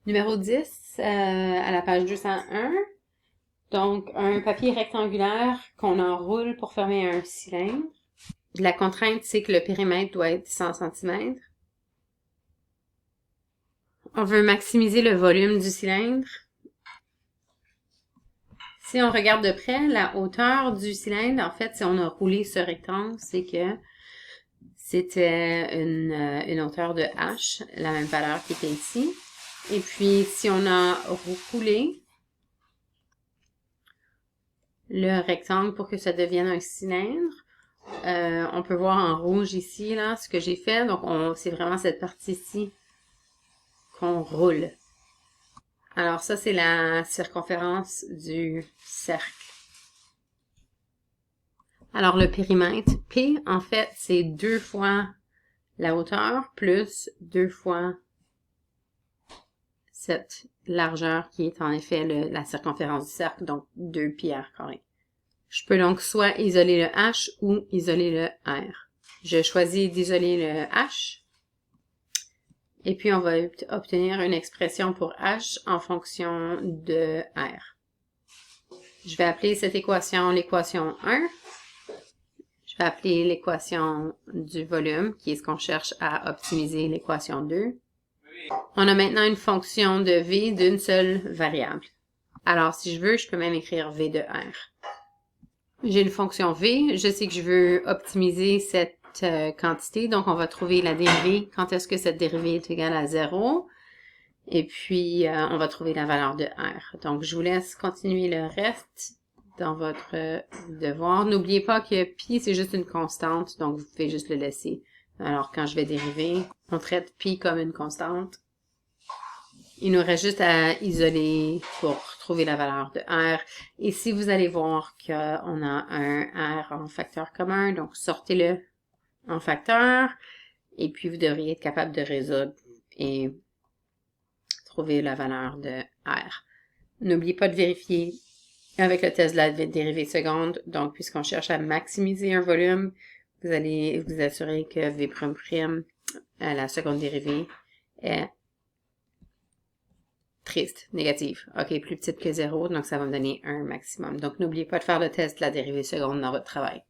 Numéro 10, à la page 201. Donc, un papier rectangulaire qu'on enroule pour fermer un cylindre. La contrainte, c'est que le périmètre doit être 100 cm. On veut maximiser le volume du cylindre. Si on regarde de près, la hauteur du cylindre, en fait, si on a roulé ce rectangle, c'est que c'était une hauteur de H, la même valeur qui était ici. Et puis, si on a roulé le rectangle pour que ça devienne un cylindre, on peut voir en rouge ici, là, ce que j'ai fait. Donc, c'est vraiment cette partie-ci qu'on roule. Alors, ça, c'est la circonférence du cercle. Alors, le périmètre, P, en fait, c'est 2 fois la hauteur plus 2 fois cette largeur qui est en effet la circonférence du cercle, donc 2 pi r carré. Je peux donc soit isoler le H ou isoler le R. Je choisis d'isoler le H. Et puis, on va obtenir une expression pour H en fonction de R. Je vais appeler cette équation l'équation 1. Je vais appeler l'équation du volume, qui est ce qu'on cherche à optimiser, l'équation 2. On a maintenant une fonction de V d'une seule variable. Alors, si je veux, je peux même écrire V de R. J'ai une fonction V, je sais que je veux optimiser cette quantité, donc on va trouver la dérivée, quand est-ce que cette dérivée est égale à 0, et puis on va trouver la valeur de R. Donc, je vous laisse continuer le reste dans votre devoir. N'oubliez pas que pi, c'est juste une constante, donc vous pouvez juste le laisser. Alors, quand je vais dériver, on traite pi comme une constante. Il nous reste juste à isoler pour trouver la valeur de R. Et si vous allez voir qu'on a un R en facteur commun, donc sortez-le en facteur, et puis vous devriez être capable de résoudre et trouver la valeur de R. N'oubliez pas de vérifier avec le test de la dérivée seconde. Donc, puisqu'on cherche à maximiser un volume, vous allez vous assurer que V'', la seconde dérivée, est triste, négative. OK, plus petite que 0, donc ça va me donner un maximum. Donc, n'oubliez pas de faire le test de la dérivée seconde dans votre travail.